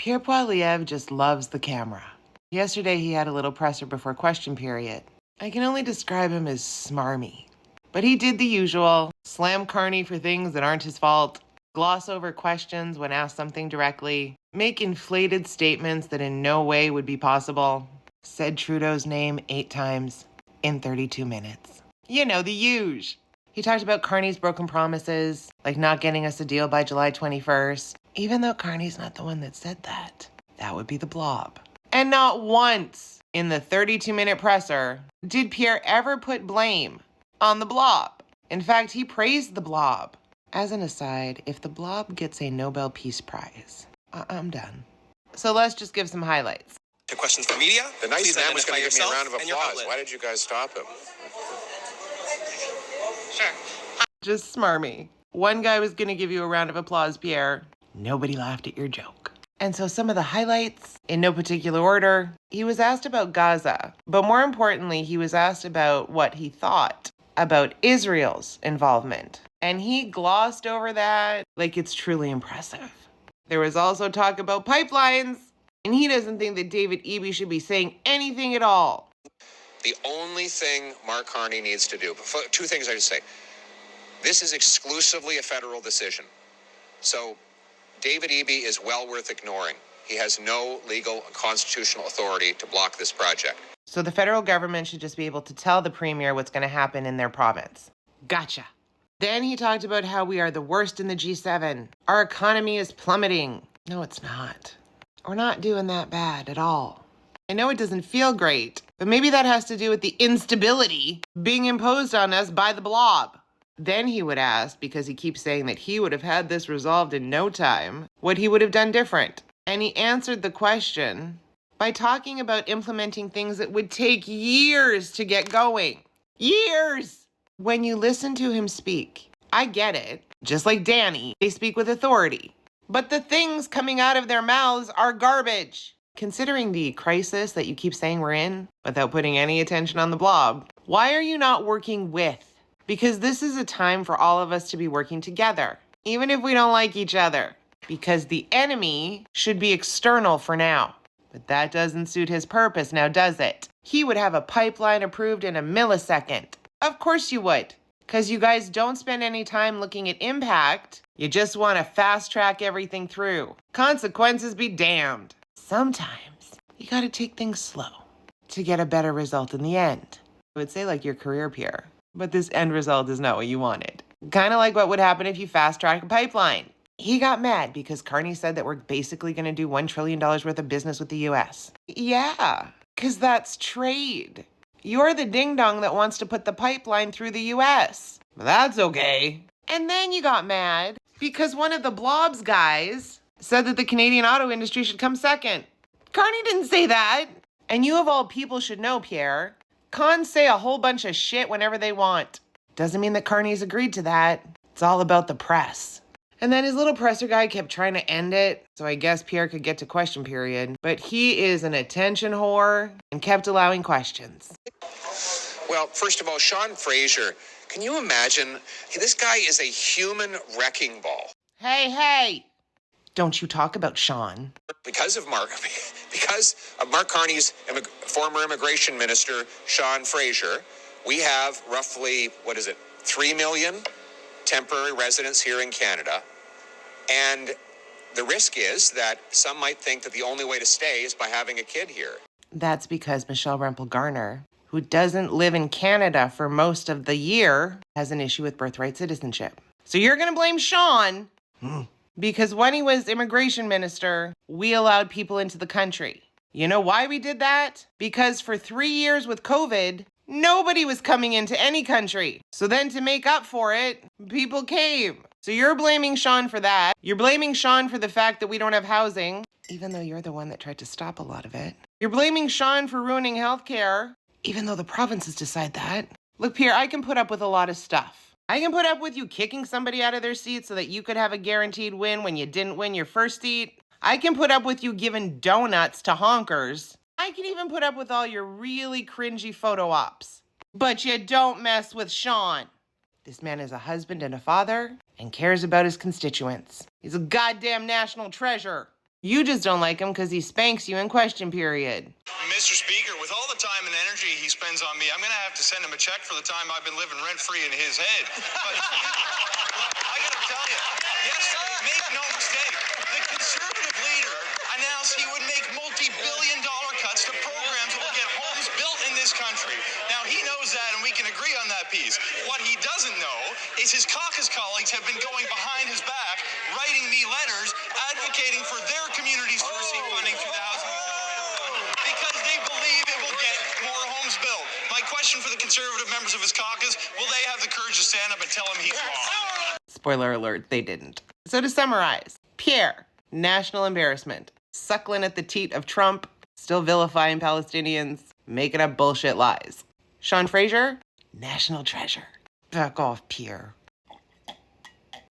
Pierre Poilievre just loves the camera. Yesterday he had a little presser before question period. I can only describe him as smarmy. But he did the usual, slam Carney for things that aren't his fault, gloss over questions when asked something directly, make inflated statements that in no way would be possible, said Trudeau's name 8 times in 32 minutes. You know, the huge. He talked about Carney's broken promises, like not getting us a deal by July 21st, even though Carney's not the one that said that. That would be the Blob. And not once in the 32-minute presser did Pierre ever put blame on the Blob. In fact, he praised the Blob. As an aside, if the Blob gets a Nobel Peace Prize, I'm done. So let's just give some highlights. To questions from media. The nice man was going to give me a round of applause. Why did you guys stop him? Sure. Just smarmy. One guy was going to give you a round of applause, Pierre. Nobody laughed at your joke. And so some of the highlights, in no particular order, he was asked about Gaza. But more importantly, he was asked about what he thought about Israel's involvement. And he glossed over that like it's truly impressive. There was also talk about pipelines. And he doesn't think that David Eby should be saying anything at all. The only thing Mark Carney needs to do, 2 things I just say. This is exclusively a federal decision. So David Eby is well worth ignoring. He has no legal and constitutional authority to block this project. So the federal government should just be able to tell the premier what's going to happen in their province. Gotcha. Then he talked about how we are the worst in the G7. Our economy is plummeting. No, it's not. We're not doing that bad at all. I know it doesn't feel great, but maybe that has to do with the instability being imposed on us by the Blob. Then he would ask, because he keeps saying that he would have had this resolved in no time, what he would have done different. And he answered the question by talking about implementing things that would take years to get going. Years! When you listen to him speak, I get it. Just like Danny, they speak with authority. But the things coming out of their mouths are garbage. Considering the crisis that you keep saying we're in, without putting any attention on the Blob, why are you not working with? Because this is a time for all of us to be working together, even if we don't like each other. Because the enemy should be external for now. But that doesn't suit his purpose now, does it? He would have a pipeline approved in a millisecond. Of course you would. Because you guys don't spend any time looking at impact. You just want to fast track everything through. Consequences be damned. Sometimes you got to take things slow to get a better result in the end. I would say like your career, Pierre. But this end result is not what you wanted. Kind of like what would happen if you fast track a pipeline. He got mad because Carney said that we're basically going to do $1 trillion worth of business with the U.S. Yeah, because that's trade. You're the ding-dong that wants to put the pipeline through the U.S. That's okay. And then you got mad because one of the Blob's guys said that the Canadian auto industry should come second. Carney didn't say that. And you of all people should know, Pierre, cons say a whole bunch of shit whenever they want. Doesn't mean that Carney's agreed to that. It's all about the press. And then his little presser guy kept trying to end it, so I guess Pierre could get to question period. But he is an attention whore and kept allowing questions. Well, first of all, Sean Fraser, can you imagine? This guy is a human wrecking ball. Hey! Don't you talk about Sean. Because of Mark Carney's former immigration minister, Sean Fraser, we have roughly, 3 million temporary residents here in Canada. And the risk is that some might think that the only way to stay is by having a kid here. That's because Michelle Rempel-Garner, who doesn't live in Canada for most of the year, has an issue with birthright citizenship. So you're going to blame Sean because when he was immigration minister, we allowed people into the country. You know why we did that? Because for 3 years with COVID, nobody was coming into any country. So then to make up for it, people came. So you're blaming Sean for that. You're blaming Sean for the fact that we don't have housing, even though you're the one that tried to stop a lot of it. You're blaming Sean for ruining healthcare, even though the provinces decide that. Look, Pierre, I can put up with a lot of stuff. I can put up with you kicking somebody out of their seat so that you could have a guaranteed win when you didn't win your first seat. I can put up with you giving donuts to honkers. I can even put up with all your really cringy photo ops. But you don't mess with Sean. This man is a husband and a father and cares about his constituents. He's a goddamn national treasure. You just don't like him because he spanks you in question period. Mr. Speaker, with all the time and energy he spends on me, I'm going to have to send him a check for the time I've been living rent-free in his head. But I got to tell you, yesterday, make no mistake, the conservative leader announced he would make multi-billion-dollar cuts to programs that will get homes built in this country. Now, he knows that, and we can agree on that piece. What he doesn't know is his caucus colleagues have been going behind his back, writing me letters advocating for their communities to receive funding through the Housing because they believe it will get more homes built. My question for the conservative members of his caucus, will they have the courage to stand up and tell him he's wrong? Spoiler alert, they didn't. So to summarize, Pierre, national embarrassment, suckling at the teat of Trump, still vilifying Palestinians, making up bullshit lies. Sean Fraser, national treasure. Back off, Pierre.